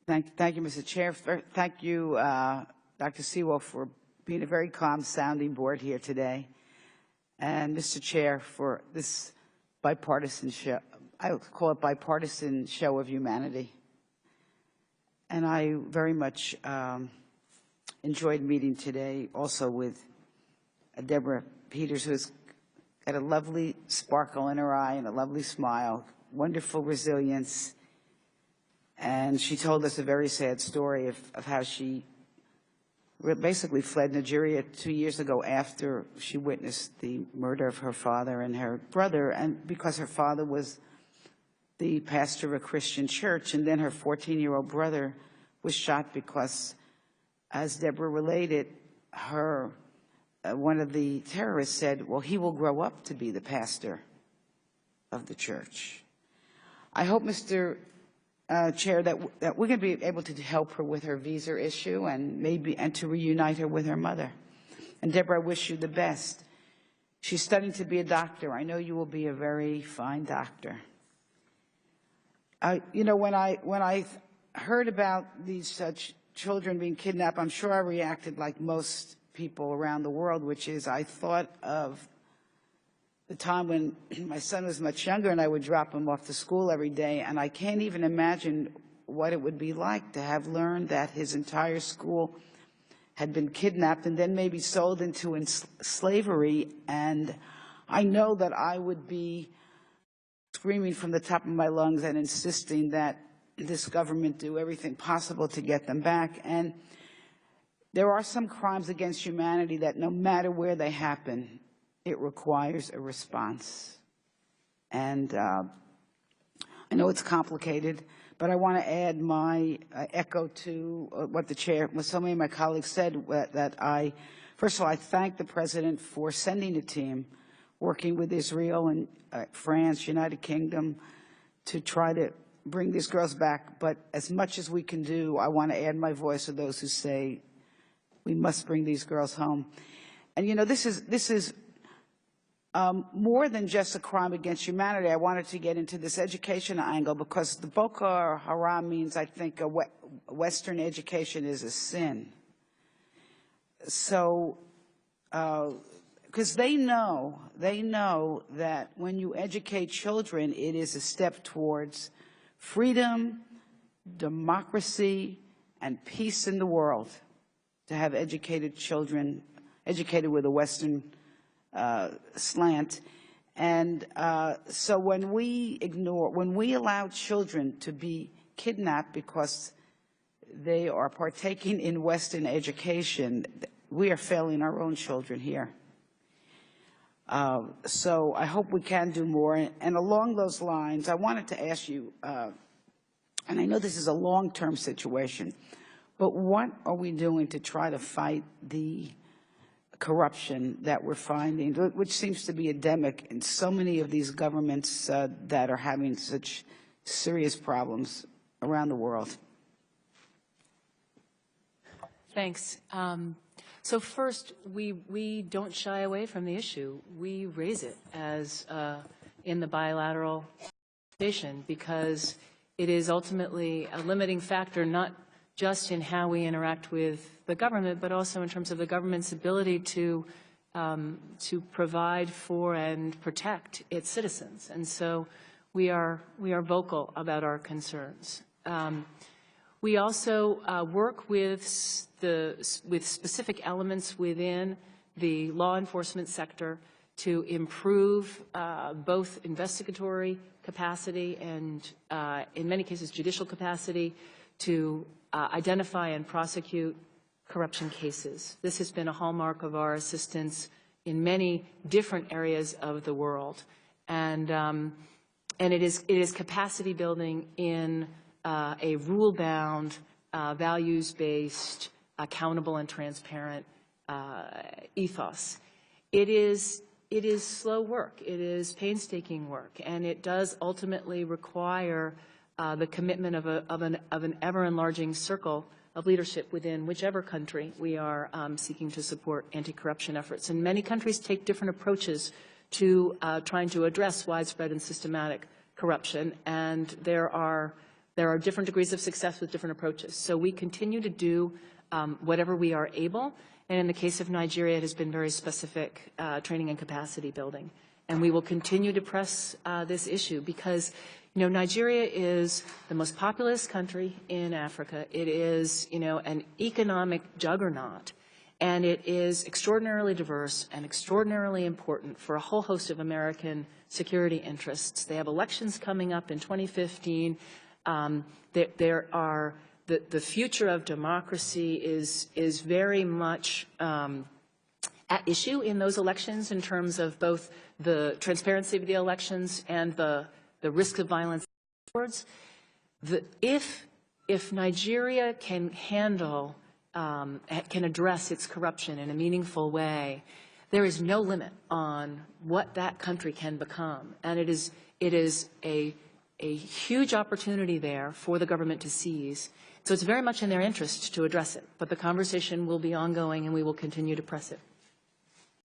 Thank you, Mr. Chair. Thank you, Dr. Sewell, for being a very calm sounding board here today. And Mr. Chair, for this bipartisan show, I would call it bipartisan show of humanity. And I very much enjoyed meeting today also with Deborah Peters, who's got a lovely sparkle in her eye and a lovely smile, wonderful resilience. And she told us a very sad story of how she basically fled Nigeria 2 years ago after she witnessed the murder of her father and her brother, and because her father was the pastor of a Christian church, and then her 14-year-old brother was shot because, as Deborah related, one of the terrorists said, well, he will grow up to be the pastor of the church. I hope, Mr. Chair, that we're going to be able to help her with her visa issue and to reunite her with her mother. And Deborah, I wish you the best. She's studying to be a doctor. I know you will be a very fine doctor. You know, when I heard about these such children being kidnapped, I'm sure I reacted like most people around the world, which is I thought of the time when my son was much younger and I would drop him off to school every day, and I can't even imagine what it would be like to have learned that his entire school had been kidnapped and then maybe sold into slavery. And I know that I would be screaming from the top of my lungs and insisting that this government do everything possible to get them back. And there are some crimes against humanity that no matter where they happen, it requires a response. And I know it's complicated, but I want to add my echo to what so many of my colleagues said, that first of all, I thank the President for sending a team working with Israel and France, United Kingdom, to try to bring these girls back. But as much as we can do, I want to add my voice to those who say we must bring these girls home. And you know, this is more than just a crime against humanity. I wanted to get into this education angle because the Boko Haram means, I think, Western education is a sin. So, because they know that when you educate children, it is a step towards freedom, democracy, and peace in the world, to have educated children, educated with a Western slant. And so when we allow children to be kidnapped because they are partaking in Western education, we are failing our own children here. So I hope we can do more. And along those lines, I wanted to ask you, and I know this is a long-term situation, but what are we doing to try to fight the corruption that we're finding, which seems to be endemic in so many of these governments that are having such serious problems around the world? Thanks. So first, we don't shy away from the issue. We raise it as in the bilateral conversation because it is ultimately a limiting factor, not just in how we interact with the government, but also in terms of the government's ability to provide for and protect its citizens. And so we are vocal about our concerns. We also work with specific elements within the law enforcement sector to improve both investigatory capacity and, in many cases, judicial capacity to identify and prosecute corruption cases. This has been a hallmark of our assistance in many different areas of the world, and it is capacity building in a rule-bound, values-based, accountable and transparent ethos. It is slow work. It is painstaking work, and it does ultimately require the commitment of an ever-enlarging circle of leadership within whichever country we are seeking to support anti-corruption efforts. And many countries take different approaches to trying to address widespread and systematic corruption, and there are There are different degrees of success with different approaches. So we continue to do whatever we are able. And in the case of Nigeria, it has been very specific training and capacity building. And we will continue to press this issue because, you know, Nigeria is the most populous country in Africa. It is, you know, an economic juggernaut. And it is extraordinarily diverse and extraordinarily important for a whole host of American security interests. They have elections coming up in 2015. There are the future of democracy is very much at issue in those elections in terms of both the transparency of the elections and the risk of violence afterwards. If Nigeria can handle, can address its corruption in a meaningful way, there is no limit on what that country can become. And it is a huge opportunity there for the government to seize. So it's very much in their interest to address it. But the conversation will be ongoing and we will continue to press it.